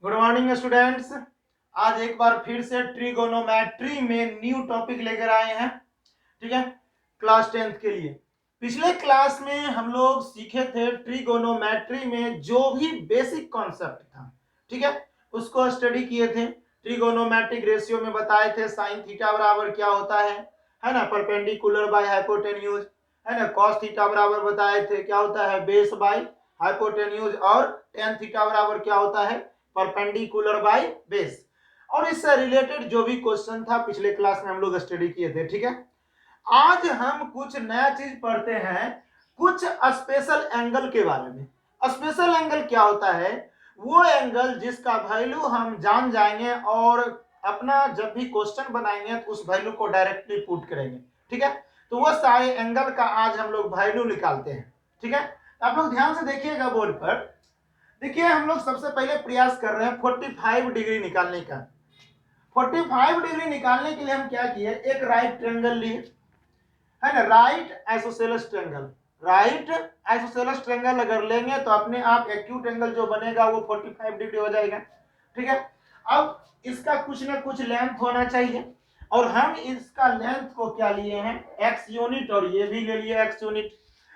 Good morning students. आज एक बार फिर से ट्रिगोनोमेट्री में न्यू टॉपिक लेकर आए हैं। ठीक है, क्लास 10th के लिए। पिछले क्लास में हम लोग सीखे थे ट्रिगोनोमेट्री में जो भी बेसिक कॉन्सेप्ट था, ठीक है, उसको स्टडी किए थे। ट्रिगोनोमेट्रिक रेशियो में बताए थे साइन थीटा बराबर क्या होता है ना, परपेंडिकुलर बाय हाइपोटेन्यूज, है ना। कॉस थीटा बराबर बताए थे क्या होता है, बेस बाय हाइपोटेन्यूज, और टेन थीटा बराबर क्या होता है, परपेंडिकुलर बाय बेस। और इससे रिलेटेड जो भी क्वेश्चन था पिछले क्लास में हम लोग स्टडी किए थे। ठीक है, आज हम कुछ नया चीज पढ़ते हैं, कुछ स्पेशल एंगल के बारे में। स्पेशल एंगल क्या होता है, वो एंगल जिसका वैल्यू हम जान जाएंगे और अपना जब भी क्वेश्चन बनाएंगे तो उस वैल्यू को डायरेक्टली पुट करेंगे। ठीक है, तो वो सारे एंगल का आज हम लोग वैल्यू निकालते हैं। ठीक है, आप लोग ध्यान से देखिएगा बोर्ड पर। देखिए, हम लोग सबसे पहले प्रयास कर रहे हैं 45 डिग्री निकालने का। 45 डिग्री निकालने के लिए हम क्या किए, एक राइट ट्रायंगल लिए, है ना, right isosceles triangle. Right isosceles triangle अगर लेंगे तो अपने आप एक्यूट एंगल जो बनेगा वो 45 डिग्री हो जाएगा। ठीक है, अब इसका कुछ ना कुछ लेंथ होना चाहिए, और हम इसका लेंथ को क्या लिए हैं, x यूनिट, और ये भी ले लिए x यूनिट,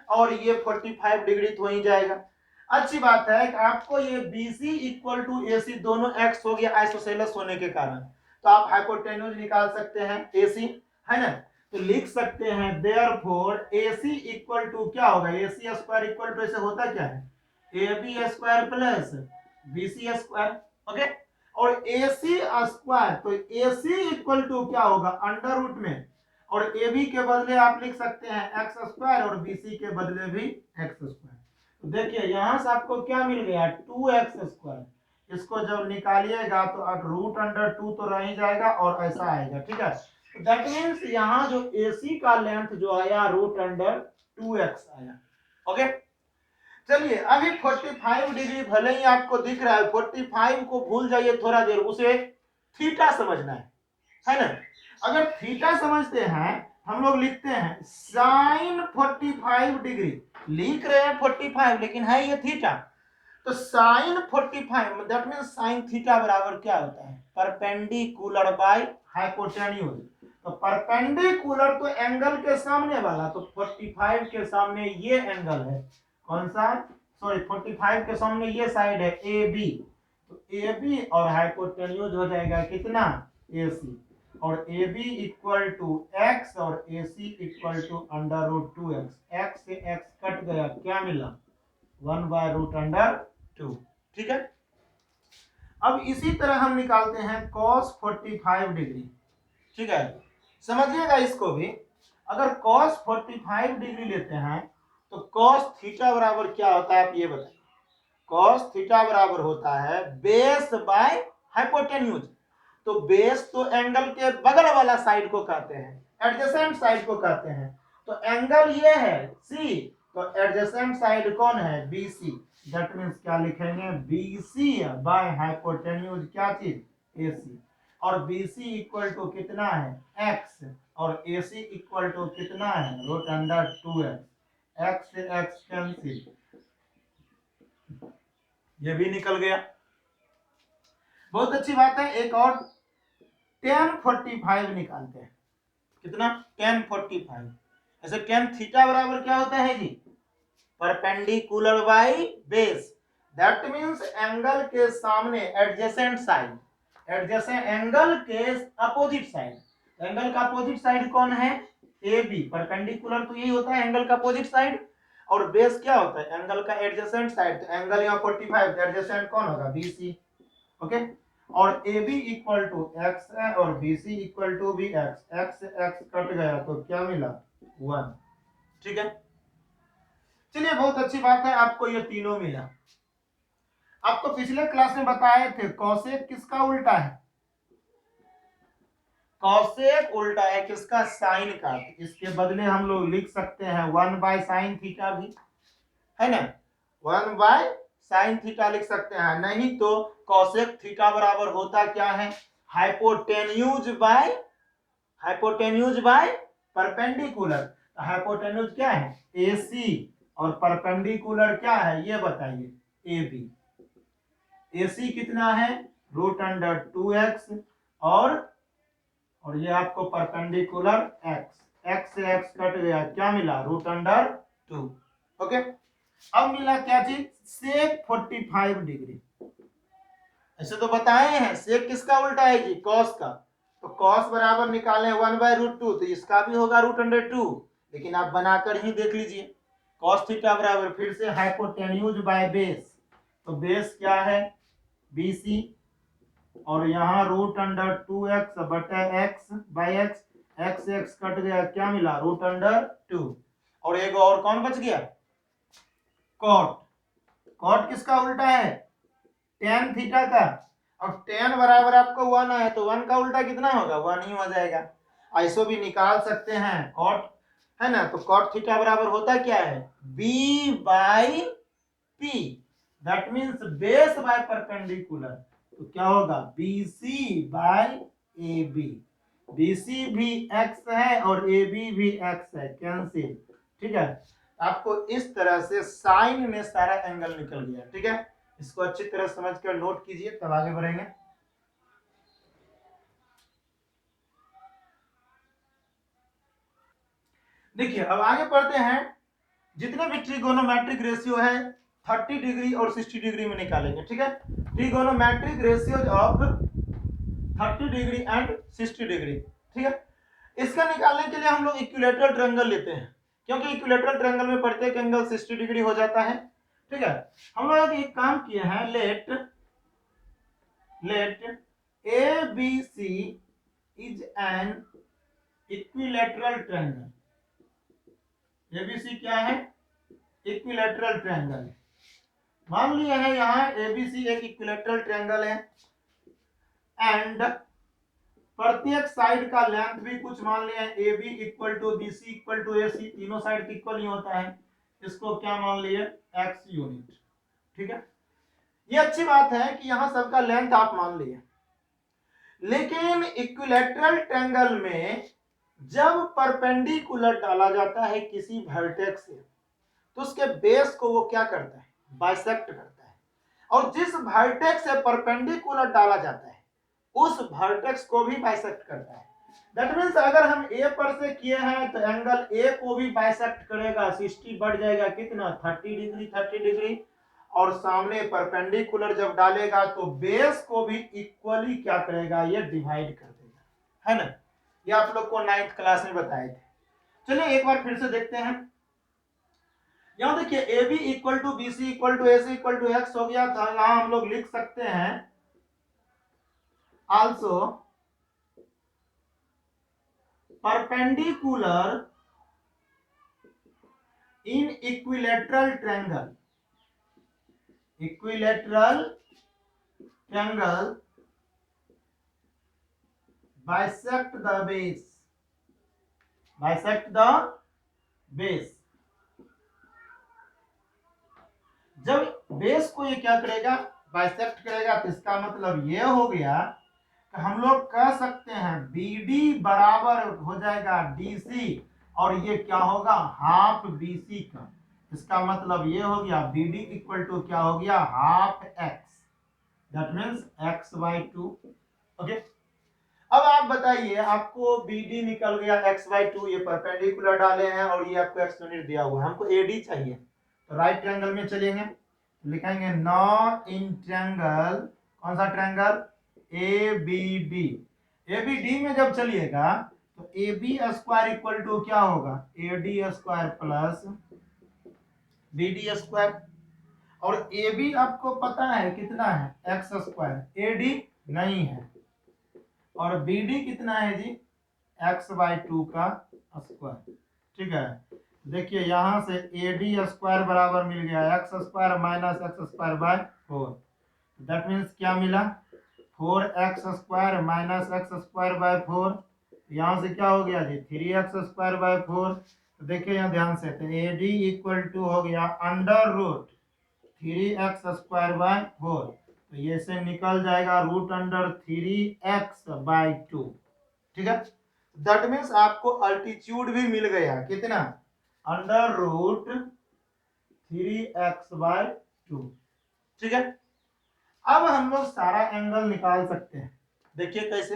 और ये 45 डिग्री तो ही जाएगा। अच्छी बात है कि आपको ये BC इक्वल टू AC दोनों x हो गया आइसोसेलेस होने के कारण, तो आप हाइपोटेन्यूज निकाल सकते हैं AC, है ना। तो लिख सकते हैं देयरफॉर AC इक्वल टू क्या होगा, AC स्क्वायर इक्वल टू, ऐसे होता क्या है, AB square plus BC square. Okay, और AC स्क्वायर, तो AC इक्वल टू क्या होगा, अंडर रूट में, और AB के बदले आप लिख सकते हैं x स्क्वायर, और BC के बदले भी x स्क्वायर। तो देखिए यहां से आपको क्या मिल गया, 2x स्क्वायर। इसको जब निकालिएगा तो रूट अंडर 2 तो रह ही जाएगा और ऐसा आएगा। ठीक है, दैट मीन्स यहाँ जो AC का लेंथ जो आया रूट अंडर 2x आया। ओके, चलिए अभी 45 डिग्री भले ही आपको दिख रहा है, 45 को भूल जाइए थोड़ा देर, उसे थीटा समझना है ना। अगर थीटा समझते हैं, हम लोग लिखते हैं साइन 45 डिग्री, लिख रहे हैं 45 लेकिन है ये थीटा, तो sine 45 that mean sine theta बराबर क्या होता है, परपेंडिकुलर बाय हाइपोटेन्यूज। तो परपेंडिकुलर तो एंगल के सामने वाला, तो 45 के सामने ये एंगल है, कौन सा, सॉरी 45 के सामने ये साइड है AB, तो AB और हाइपोटेन्यूज हो जाएगा कितना, AC, और AB इक्वल टू x और AC equal to under root 2x। x से x कट गया, क्या मिला, 1 बाय रूट अंडर 2। ठीक है, अब इसी तरह हम निकालते हैं cos 45 डिग्री। ठीक है, समझिएगा इसको भी। अगर cos 45 डिग्री लेते हैं तो cos थीटा बराबर क्या होता है, आप ये बताइए। cos थीटा बराबर होता है बेस बाय हाइपोटेन्यूज। तो बेस तो एंगल के बगल वाला साइड को कहते हैं, एडजेसेंट साइड को कहते हैं। तो एंगल ये है C, तो एडजेसेंट साइड कौन है, BC। दैट मींस क्या लिखेंगे, BC बाय हाइपोटेन्यूज क्या चीज, AC, और BC इक्वल टू कितना है, x, और AC इक्वल टू कितना है, रूट अंडर 2x। x से x कैंसिल, ये भी निकल गया। बहुत अच्छी बात है, एक और tan 45 निकालते हैं। कितना, tan 45। ऐसे tan थीटा बराबर क्या होता है जी, perpendicular by base. That means angle के सामने एडजेसेंट साइड, एडजेसेंट एंगल के अपोजिट साइड। एंगल का अपोजिट साइड कौन है, AB। परपेंडिकुलर तो यही होता है एंगल का अपोजिट साइड, और बेस क्या होता है, एंगल का एडजेसेंट साइड। तो एंगल यहाँ 45, एडजेसेंट कौन होगा, BC। ओके, और AB इक्वल टू x है और BC इक्वल टू भी x। x से x कट गया तो क्या मिला, 1। ठीक है, चलिए बहुत अच्छी बात है, आपको ये तीनों मिला। आपको पिछले क्लास में बताए थे कॉसेक किसका उल्टा है, कॉसेक उल्टा है किसका, साइन का। इसके बदले हम लोग लिख सकते हैं 1 बाय साइन थीटा भी, है ना, 1 बाय साइन थीटा लिख सकते हैं। नहीं तो कॉसेक थीटा बराबर होता क्या है, hypotenuse by, hypotenuse by perpendicular. Hypotenuse क्या है, AC, और परपेंडिकुलर क्या है ये बताइए, AB। AC कितना है √2x और ये आपको परपेंडिकुलर x से x कट गया, क्या मिला √2। ओके, अब मिला क्या चीज सेक 45 डिग्री। ऐसे तो बताए हैं सेक किसका उल्टा है जी कॉस का, तो कॉस बराबर निकाले 1/√2, तो इसका भी होगा √2, लेकिन आप बनाकर ही देख लीजिए। कॉस थीटा बराबर फिर से हाइपोटेन्यूज बाय बेस, तो बेस क्या है BC और यहाँ √2x बटा x बाई x से x कट गया, क्या मिला √2। और एक और कौन बच गया कॉट। कॉट किसका उल्टा है tan थीटा का, और tan बराबर आपको 1 है तो 1 का उल्टा कितना होगा 1 ही हो जाएगा। ऐसो भी निकाल सकते हैं कॉट है ना, तो कॉट थीटा बराबर होता क्या है b by p, that means base by perpendicular, तो क्या होगा BC बाय AB। BC भी x है और AB भी x है, कैंसिल। ठीक है, आपको इस तरह से साइन में सारा एंगल निकल गया। ठीक है, इसको अच्छी तरह समझकर नोट कीजिए, तब आगे बढ़ेंगे। देखिए अब आगे पढ़ते हैं, जितने भी ट्रिगोनोमेट्रिक रेशियो है 30 डिग्री और 60 डिग्री में निकालेंगे। ठीक है, trigonometric ratios of 30 degree and 60 degree. ठीक है, इसका निकालने के लिए हम लोग इक्विलेटरल ट्रायंगल लेते हैं, क्योंकि इक्विलेटरल ट्रायंगल में प्रत्येक एंगल 60 डिग्री हो जाता है। ठीक है, हम लोग एक काम किए हैं, late ABC is an equilateral triangle। ABC क्या है इक्विलेटरल ट्रायंगल। मान लिया है यहाँ ABC एक इक्विलेटरल ट्रायंगल है एंड प्रत्येक साइड का लेंथ भी कुछ मान लिया है AB equal to BC equal to AC, तीनों साइड इक्वल ही होता है, इसको क्या मान लिए x यूनिट। ठीक है, ये अच्छी बात है कि यहाँ सबका लेंथ आप मान लिए, लेकिन इक्विलेटरल ट्रायंगल में जब परपेंडिकुलर डाला जाता है किसी वर्टेक्स से, तो उसके बेस को वो क्या करता है बाइसेक्ट करता है, और जिस वर्टेक्स से परपेंडिकुलर डाला जाता है उस वर्टेक्स को भी बाइसेक्ट करता है। दैट मींस अगर हम A पर से किए हैं तो एंगल A को भी बाइसेक्ट करेगा, 60 बढ़ जाएगा कितना 30 डिग्री, और सामने परपेंडिकुलर जब डालेगा तो बेस को भी इक्वली क्या करेगा ये डिवाइड कर देगा, है ना। ये आप लोग को 9th क्लास में बताए थे। चलिए एक बार फिर से देखते हैं, यहां देखिए AB equal to BC equal to AC equal to x हो गया था, यहां हम लोग लिख सकते हैं also perpendicular in equilateral triangle bisect the base। जब बेस को ये क्या करेगा बाइसेक्ट करेगा, तो इसका मतलब ये हो गया कि हम लोग कह सकते हैं BD बराबर हो जाएगा DC, और ये क्या होगा हाफ BC का। इसका मतलब ये हो गया BD इक्वल टू क्या हो गया half x, that means x/2। Okay, अब आप बताइए, आपको BD निकल गया x/2, ये परपेंडिकुलर डाले हैं और ये आपको x यूनिट दिया हुआ है, हमको AD चाहिए, तो राइट ट्रायंगल में चलेंगे, लिखेंगे नॉ इन ट्रायंगल, कौन सा ट्रायंगल ABD। ABD में जब चलिएगा तो AB स्क्वायर इक्वल टू क्या होगा AD square plus BD square, और AB आपको पता है कितना है x स्क्वायर, AD नहीं है, और BD कितना है जी x/2 का स्क्वायर। ठीक है, देखिए यहां से AD स्क्वायर बराबर मिल गया x square minus x square by 4, that means क्या मिला 4x square minus x square by 4, यहां से क्या हो गया जी 3x स्क्वायर बाय 4। तो देखिए यहाँ ध्यान से, तो AD इक्वल टू हो गया under root 3x square by 4, तो ये से निकल जाएगा √3x/2। ठीक है, दैट मींस आपको अल्टीट्यूड भी मिल गया कितना √3x/2। ठीक है, अब हम लोग सारा एंगल निकाल सकते हैं। देखिए कैसे।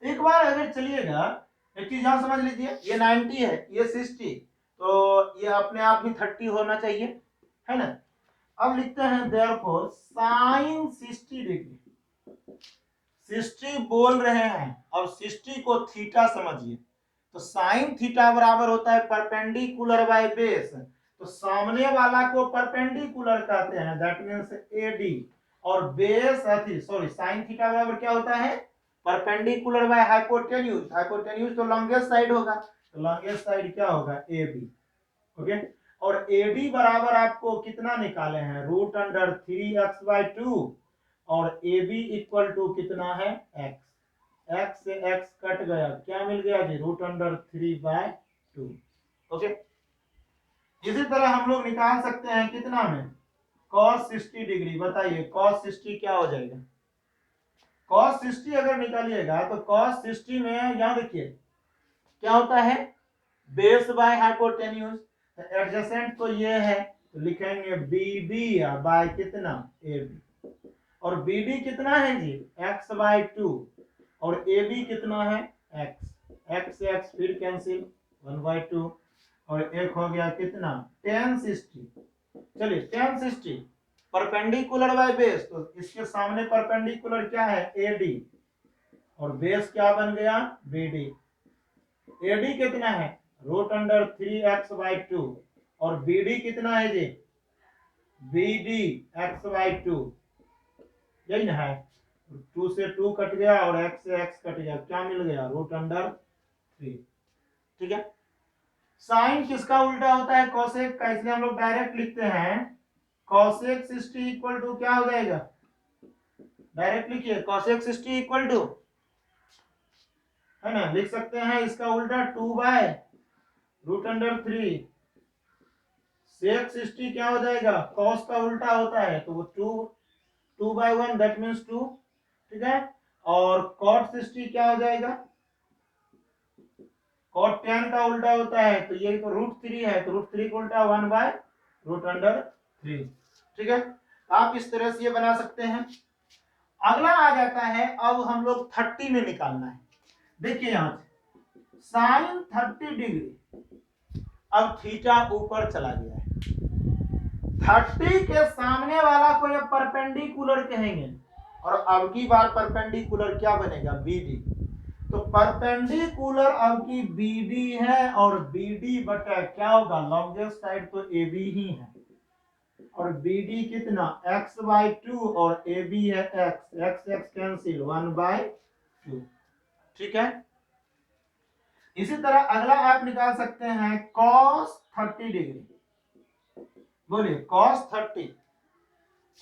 एक बार अगर चलिएगा, एक चीज यहां समझ लीजिए, ये 90 है, ये 60, तो ये अपने आप ही 30 होना चाहिए, है ना। अब लिखते हैं देयरफॉर साइन 60 डिग्री। 60 बोल रहे हैं, अब 60 को थीटा समझिए, तो साइन थीटा बराबर होता है परपेंडिकुलर बाय बेस। तो सामने वाला को परपेंडिकुलर कहते हैं, दैट मींस एडी, और बेस सॉरी साइन थीटा बराबर क्या होता है, परपेंडिकुलर बाय हाइपोटेन्यूज। हाइपोटेन्यूज तो लॉन्गेस्ट साइड होगा, तो लॉन्गेस्ट साइड क्या होगा, ए बी। ओके, और एडी बराबर आपको कितना निकाले हैं, रूट अंडर 3x/2, और ए बी इक्वल टू कितना है, x। x से x कट गया, क्या मिल गया जी, रूट अंडर 3/2। ओके, इसी तरह हम लोग निकाल सकते हैं कितना में, cos 60 डिग्री। बताइए cos 60 क्या हो जाएगा, cos 60 अगर निकालिएगा तो cos 60 में यहां देखिए क्या होता है, बेस बाय हाइपोटेन्यूज। एडजेसेंट तो ये है, तो लिखेंगे बी बी बाय कितना, ए बी, और बी डी कितना है जी, x/2, और ए बी कितना है, x से x फिर कैंसिल, 1/2, और एक हो गया कितना, tan 60। चलिए tan 60 परपेंडिकुलर बाय बेस, तो इसके सामने परपेंडिकुलर क्या है, एडी, और बेस क्या बन गया, बीडी। एडी कितना है, रूट अंडर 3x/2, और बीडी कितना है जी, बीडी x/2, यही ना है। 2 से 2 कट गया और x से x कट गया, क्या मिल गया, रूट अंडर 3। ठीक है, साइन किसका उल्टा होता है, कोसेक का, इसलिए हम लोग डायरेक्ट लिखते हैं कोसेक 60 इक्वल टू क्या हो जाएगा, डायरेक्ट लिखिए कोसेक 60 इक्वल टू, है ना, लिख सकते हैं इसका उल्टा 2/√3। सेक 60 क्या हो जाएगा, कॉस का उल्टा होता है, तो वो 2/1, दैट मीन्स 2। ठीक है, और कॉट 60 क्या हो जाएगा, कॉट 10 का उल्टा होता है, तो ये तो √3 है, तो √3 का उल्टा 1/√3। ठीक है, आप इस तरह से ये बना सकते हैं। अगला आ जाता है, अब हम लोग 30 में निकालना है। देखिए यहां साइन 30 डिग्री, अब थीटा ऊपर चला गया है, 30 के सामने वाला को ये परपेंडिकुलर कहेंगे, और अब की बार परपेंडिकुलर क्या बनेगा, बीडी। तो परपेंडिकुलर अब की बीडी है, और बीडी बटा क्या होगा, लॉन्गेस्ट साइड तो ए बी ही है, और बीडी कितना, x/2, और ए बी है x कैंसिल, 1/2। ठीक है, इसी तरह अगला आप निकाल सकते हैं cos 30 डिग्री। बोलिए cos 30,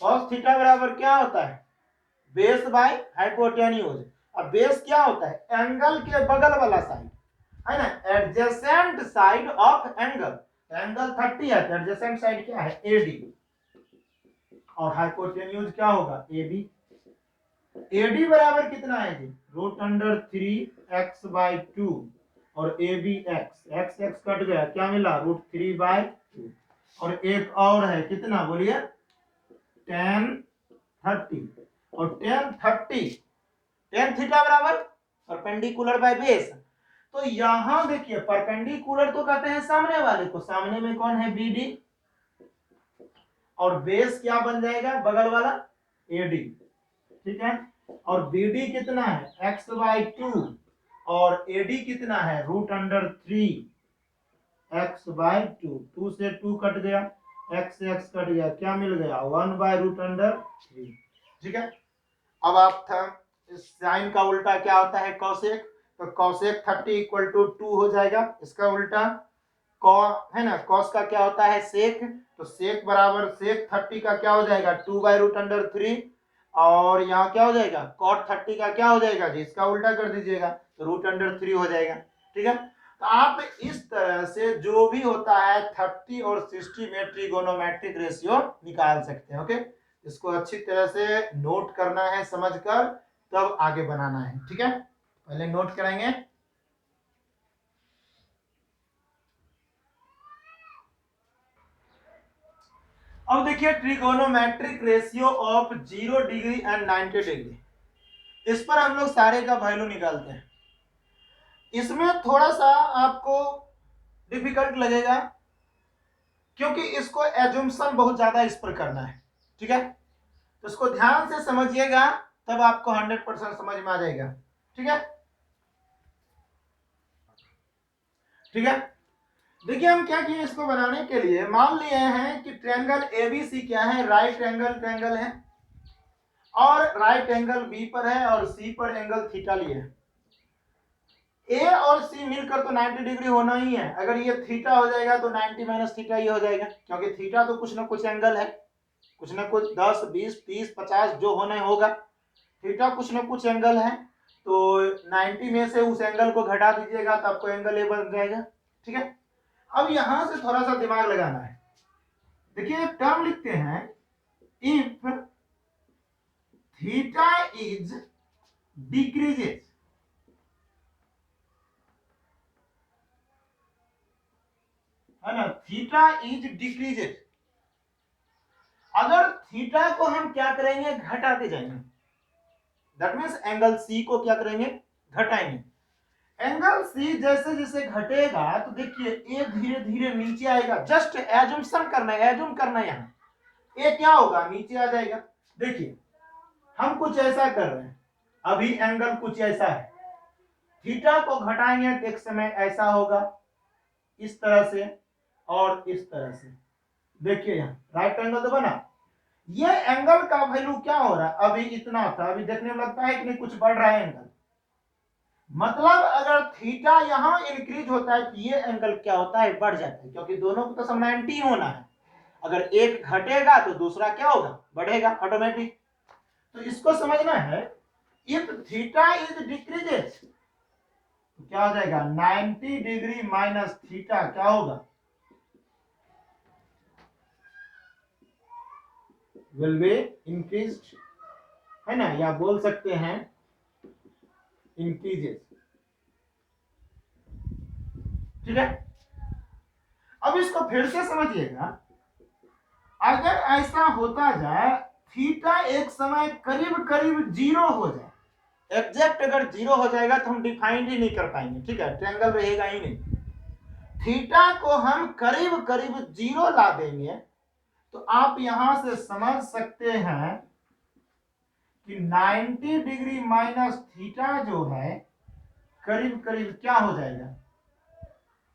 cos थीटा बराबर क्या होता है, बेस बाय हाइपोटेन्यूज। अब बेस क्या होता है, एंगल के बगल वाला साइड, है ना, adjacent side of angle. Angle 30 है, तो एडजेसेंट साइड क्या है, एडी, और हाइपोटेन्यूज क्या होगा, एबी। एडी बराबर कितना है जी, √3x/2, और ए बी x कट गया, क्या मिला, √3/2, और एक और है कितना, बोलिए tan 30, और tan थीटा बराबर परपेंडिकुलर बाय बेस। तो यहां देखिए परपेंडिकुलर तो कहते हैं सामने वाले को, सामने में कौन है, बीडी, और बेस क्या बन जाएगा, बगल वाला एडी। ठीक है, और बीडी कितना है, x/2, और एडी कितना है, √3x/2, 2 से 2 कट गया, x से x कट गया, क्या मिल गया, 1/√3। ठीक है, अब आप था साइन का उल्टा क्या होता है, कोसेक, तो कोसेक 30 इक्वल टू 2 हो जाएगा, इसका उल्टा है ना, कॉस का क्या होता है, सेक, तो सेक बराबर सेक 30 का क्या हो जाएगा, 2/√3, और यहाँ क्या हो जाएगा, कॉट 30 का क्या हो जाएगा जी, इसका उल्टा कर दीजिएगा, तो √3 हो जाएगा। ठीक है, तो आप इस तरह से जो भी होता है 30 और 60 में ट्रिगोनोमेट्रिक रेशियो निकाल सकते हैं। ओके, इसको अच्छी तरह से नोट करना है, समझकर तब आगे बनाना है। ठीक है, पहले नोट करेंगे। अब देखिए trigonometric ratio of 0 degree and 90 degree, इस पर हम लोग सारे का वैल्यू निकालते हैं। इसमें थोड़ा सा आपको डिफिकल्ट लगेगा क्योंकि इसको एजुम्पशन बहुत ज्यादा इस पर करना है, ठीक है। तो इसको ध्यान से समझिएगा, तब आपको 100% समझ में आ जाएगा, ठीक है। ठीक है, देखिए हम क्या किए, इसको बनाने के लिए मान लिए हैं कि ट्रायंगल एबीसी क्या है, राइट एंगल ट्रायंगल है, और राइट एंगल बी पर है और सी पर एंगल थीटा लिए है। ए और सी मिलकर तो 90 डिग्री होना ही है। अगर ये थीटा हो जाएगा तो 90 माइनस थीटा ये हो जाएगा, क्योंकि थीटा तो कुछ ना कुछ एंगल है, कुछ ना कुछ 10 20 30 50 जो होना होगा, थीटा कुछ ना कुछ एंगल है। तो 90 में से उस एंगल को घटा दीजिएगा तो आपको एंगल ए बन जाएगा, ठीक है। अब यहां से थोड़ा सा दिमाग लगाना है। देखिए एक टर्म लिखते हैं, इफ थीटा इज डिक्रीजेस, है ना, थीटा इज डिक्रीजेस। अगर थीटा को हम क्या करेंगे, घटाते जाएंगे, दैट मीन्स एंगल सी को क्या करेंगे, घटाएंगे। एंगल सी जैसे जैसे घटेगा तो देखिए ए धीरे धीरे नीचे आएगा। जस्ट एजम्पशन करना है, एज्यूम करना है, यहाँ ए क्या होगा, नीचे आ जाएगा। देखिए हम कुछ ऐसा कर रहे हैं, अभी एंगल कुछ ऐसा है, थीटा को घटाएंगे तो एक समय ऐसा होगा, इस तरह से और इस तरह से। देखिए यहाँ राइट एंगल तो बना, ये एंगल का वैल्यू क्या हो रहा है, अभी इतना था, अभी देखने में लगता है कि नहीं कुछ बढ़ रहा है एंगल। मतलब अगर थीटा यहां इंक्रीज होता है तो ये एंगल क्या होता है, बढ़ जाता है, क्योंकि दोनों को तो सब 90 होना है। अगर एक घटेगा तो दूसरा क्या होगा, बढ़ेगा ऑटोमेटिक। तो इसको समझना है, इफ थीटा इज डिक्रीजेस तो क्या हो जाएगा, 90 डिग्री माइनस थीटा क्या होगा, विल बी इंक्रीज्ड, है ना, या बोल सकते हैं इंक्रीजेस, ठीक है। अब इसको फिर से समझिएगा, अगर ऐसा होता जाए थीटा एक समय करीब करीब 0 हो जाए, एग्जैक्ट अगर 0 हो जाएगा तो हम डिफाइन ही नहीं कर पाएंगे, ठीक है, ट्रायंगल रहेगा ही नहीं। थीटा को हम करीब करीब 0 ला देंगे तो आप यहां से समझ सकते हैं कि 90 डिग्री माइनस थीटा जो है करीब करीब क्या हो जाएगा,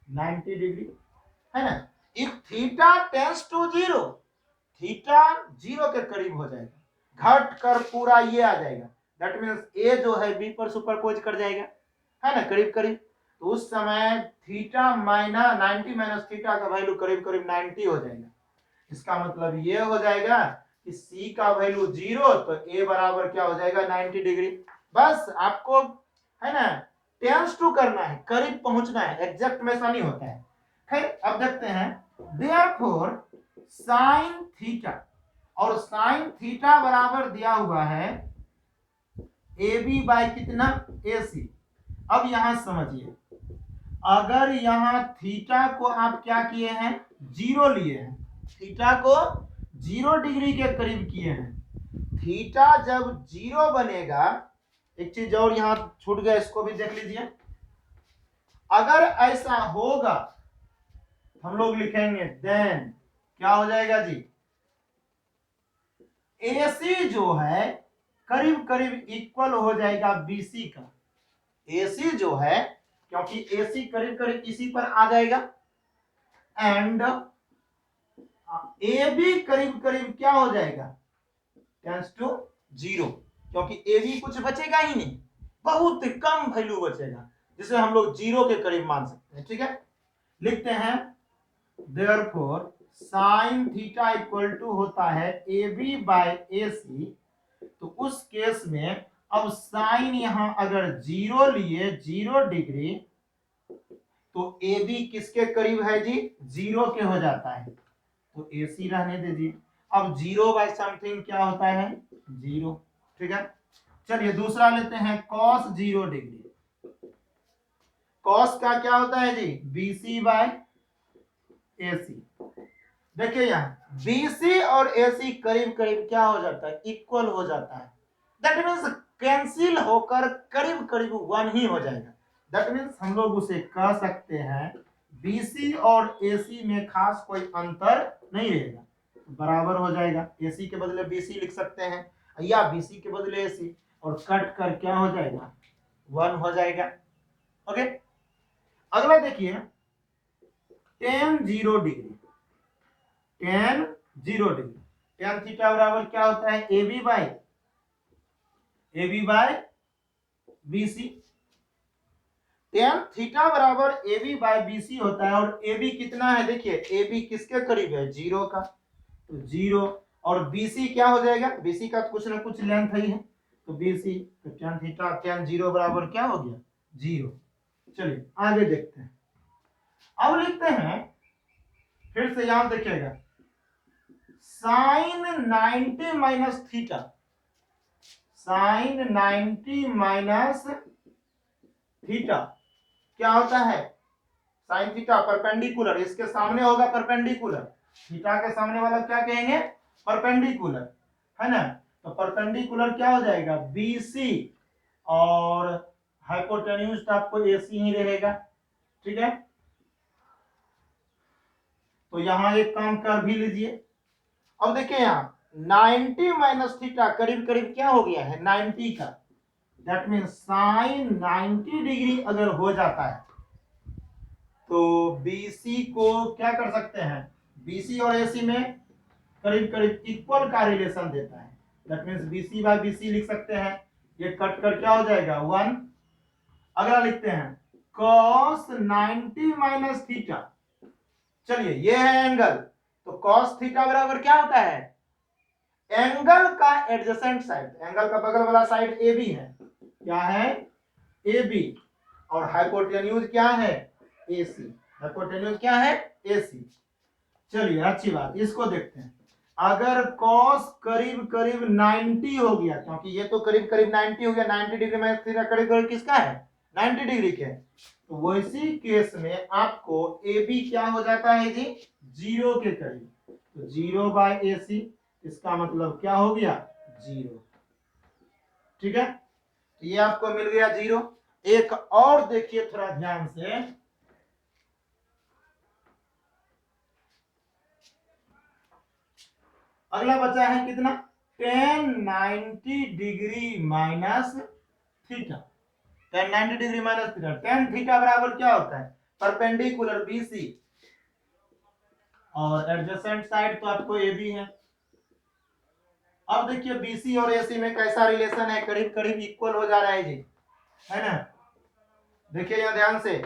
90 डिग्री, है ना। If theta tends to 0, theta 0 के करीब हो जाएगा, घट कर पूरा ये आ जाएगा, दैट मीन्स ए जो है बी पर सुपरपोज कर जाएगा, है ना, करीब करीब। तो उस समय थीटा माइनस 90 माइनस थीटा का वैल्यू करीब करीब 90 हो जाएगा। इसका मतलब ये हो जाएगा कि सी का वैल्यू 0 तो ए बराबर क्या हो जाएगा, 90 डिग्री। बस आपको, है ना, टेंस टू करना है, करीब पहुंचना है, एग्जैक्ट में ऐसा नहीं होता है। खैर अब देखते हैं, देयरफॉर साइन थीटा, और साइन थीटा बराबर दिया हुआ है ए बी बाय कितना, ए सी। अब यहां समझिए, अगर यहां थीटा को आप क्या किए हैं, 0 लिए हैं, थीटा को 0 डिग्री के करीब किए हैं। थीटा जब 0 बनेगा, एक चीज और यहां छूट गया, इसको भी देख लीजिए। अगर ऐसा होगा हम लोग लिखेंगे देन क्या हो जाएगा जी, एसी जो है करीब करीब इक्वल हो जाएगा बीसी का। एसी जो है, क्योंकि एसी करीब करीब इसी पर आ जाएगा, एंड ए बी करीब करीब क्या हो जाएगा, टेंस टू 0, क्योंकि ए बी कुछ बचेगा ही नहीं, बहुत कम वैल्यू बचेगा, जिसे हम लोग 0 के करीब मान सकते हैं, ठीक है। लिखते हैं therefore sine theta equal to होता है ए बी बाय ए सी। तो उस केस में अब साइन यहां अगर 0 लिए, 0 डिग्री, तो ए बी किसके करीब है जी, 0 के हो जाता है, तो ए सी रहने दीजिए। अब 0 बाय समथिंग क्या होता है, 0, ठीक है। चलिए दूसरा लेते हैं, cos 0 डिग्री, cos का क्या होता है जी, BC बाय AC। देखिए यहाँ BC और AC करीब करीब क्या हो जाता है, इक्वल हो जाता है। दैट मीन्स कैंसिल होकर करीब करीब 1 ही हो जाएगा। दैट मीन्स हम लोग उसे कह सकते हैं BC और AC में खास कोई अंतर नहीं रहेगा, बराबर हो जाएगा। AC के बदले BC लिख सकते हैं या BC के बदले AC, और कट कर क्या हो जाएगा, 1 हो जाएगा। ओके, अगला देखिए tan 0 degree, tan 0 degree, tan theta बराबर क्या होता है, AB by BC। tan theta बराबर AB बाय BC होता है, और AB कितना है, देखिए AB किसके करीब है, 0 का, तो 0, और BC क्या हो जाएगा, BC का कुछ ना कुछ लेंथ ही है, तो BC, तो tan थीटा tan 0 बराबर क्या हो गया, 0। चलिए आगे देखते हैं। अब लिखते हैं, फिर से यहां देखिएगा, sine 90 minus theta, sine 90 minus theta क्या होता है, साइन थीटा परपेंडिकुलर, इसके सामने होगा परपेंडिकुलर, थीटा के सामने वाला क्या कहेंगे, परपेंडिकुलर, है ना। तो परपेंडिकुलर क्या हो जाएगा, BC, और हाइपोटेन्यूज तो आपको AC ही रहेगा, ठीक है। तो यहां एक काम कर भी लीजिए। अब देखिए यहाँ 90 माइनस थीटा करीब करीब क्या हो गया है, 90 का। दैट मीन्स साइन 90 डिग्री अगर हो जाता है तो BC को क्या कर सकते हैं, BC और AC में करीब करीब इक्वल का रिलेशन देता है। That means BC by BC लिख सकते हैं, ये कट कर क्या हो जाएगा, 1। अगला लिखते हैं cos 90 माइनस थीटा। चलिए ये है एंगल, तो cos थीटा बराबर क्या होता है, एंगल का एडजेसेंट साइड, एंगल का बगल वाला साइड AB है, क्या है, AB, और हाइपोटेन्यूज क्या है, AC, हाइपोटेन्यूज क्या है, AC। चलिए अच्छी बात, इसको देखते हैं। अगर cos करीब करीब 90 हो गया, क्योंकि ये तो करीब करीब 90 हो गया, 90 डिग्री में थीटा करीब करीब किसका है, 90 डिग्री के, तो वैसी केस में आपको AB क्या हो जाता है जी, 0 के करीब, तो 0 बाय AC, इसका मतलब क्या हो गया, 0, ठीक है। ये आपको मिल गया 0। एक और देखिए थोड़ा ध्यान से, अगला बचा है कितना, tan 90 degree minus theta, tan 90 degree minus theta, tan theta बराबर क्या होता है, परपेंडिकुलर BC, और एडजेसेंट साइड तो आपको AB है। अब देखिए BC और AC में कैसा रिलेशन है, करीब करीब इक्वल हो जा रहा है जी, है ना। देखिए यहाँ ध्यान से,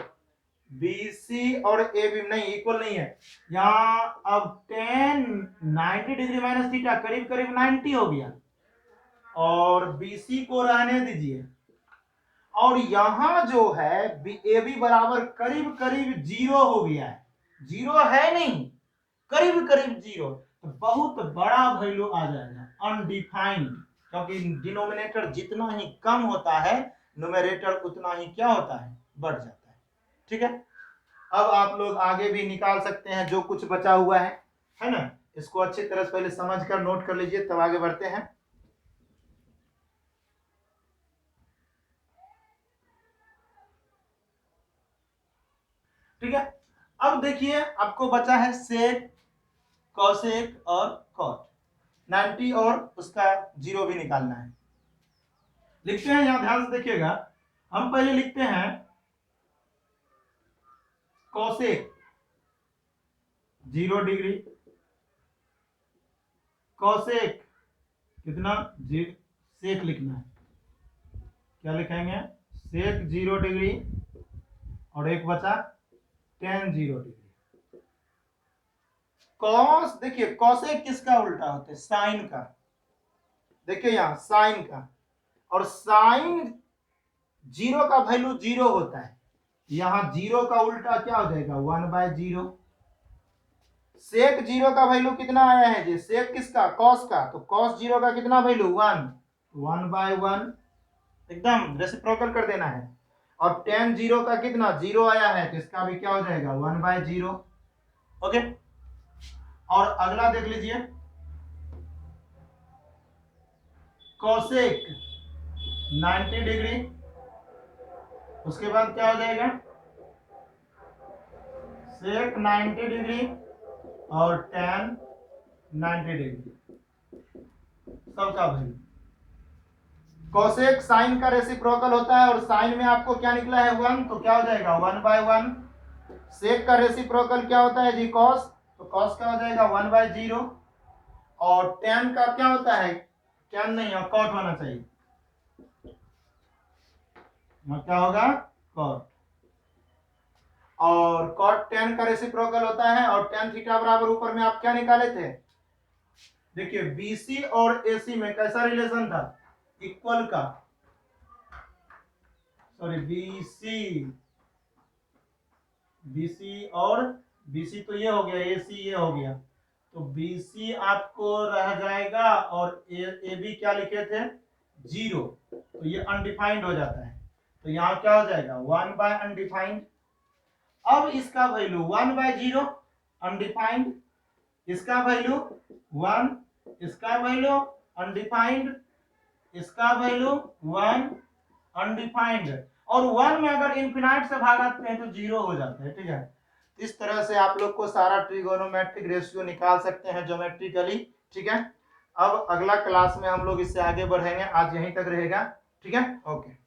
BC और AB नहीं, इक्वल नहीं है यहाँ। अब tan 90 डिग्री माइनस थीटा करीब करीब 90 हो गया, और BC को रहने दीजिए, और यहां जो है AB बराबर करीब करीब 0 हो गया है, 0 है नहीं, करीब करीब 0, तो बहुत बड़ा वैल्यू आ जाएगा, अनडिफाइंड, क्योंकि डिनोमिनेटर जितना ही कम होता है न्यूमरेटर उतना ही क्या होता है, बढ़ जाता है, ठीक है। अब आप लोग आगे भी निकाल सकते हैं जो कुछ बचा हुआ है ना। इसको अच्छी तरह से पहले समझ कर नोट कर लीजिए, तब आगे बढ़ते हैं। ठीक है, अब देखिए आपको बचा है सेक, कॉसेक और कॉट, 90 और उसका 0 भी निकालना है। लिखते हैं, यहां ध्यान से देखिएगा, हम पहले लिखते हैं कॉसेक 0 डिग्री, कॉसेक कितना, सेक लिखना है, क्या लिखेंगे, सेक 0 डिग्री, और एक बचा tan 0 डिग्री। कॉस, देखिए कॉसेक किसका उल्टा होता है, साइन का, देखिए यहां साइन का, और साइन 0 का वैल्यू 0 होता है, यहां 0 का उल्टा क्या हो जाएगा, 1/0। सेक 0 का वैल्यू कितना आया है जी, सेक किसका, कॉस का, तो कॉस 0 का कितना वैल्यू, 1, 1/1, एकदम रेसिप्रोकल कर देना है। और tan 0 का कितना, 0 आया है, तो इसका भी क्या हो जाएगा, 1/0। ओके, और अगला देख लीजिए कोसेक 90 डिग्री, उसके बाद क्या हो जाएगा सेक 90 डिग्री और tan 90 डिग्री सबका वैल्यू। कोसेक साइन का रेसिप्रोकल होता है और साइन में आपको क्या निकला है 1, तो क्या हो जाएगा 1/1। सेक का रेसिप्रोकल क्या होता है जी कॉस, तो कॉस क्या हो जाएगा 1/0। और tan का क्या होता है, tan नहीं है कॉट होना चाहिए, क्या होगा कॉट। और कॉट tan का रेसिप्रोकल होता है और tan थीटा बराबर ऊपर में आप क्या निकाले थे, देखिए BC और AC में कैसा रिलेशन था, इक्वल का, सॉरी BC और BC तो ये हो गया, AC ये हो गया, तो BC आपको रह जाएगा और AB क्या लिखे थे 0, तो ये अनडिफाइंड हो जाता है, तो यहाँ क्या हो जाएगा 1/अनडिफाइंड। अब इसका वैल्यू 1/0 अनडिफाइंड, इसका वैल्यू 1, इसका वैल्यू अनडिफाइंड, इसका वैल्यू 1 अनडिफाइंड, और 1 में अगर इनफिनाइट से भागते हैं तो 0 हो जाता है। ठीक है, इस तरह से आप लोग को सारा ट्रिगोनोमेट्रिक रेशियो निकाल सकते हैं ज्योमेट्रिकली। ठीक है, अब अगला क्लास में हम लोग इससे आगे बढ़ेंगे, आज यहीं तक रहेगा। ठीक है, ओके।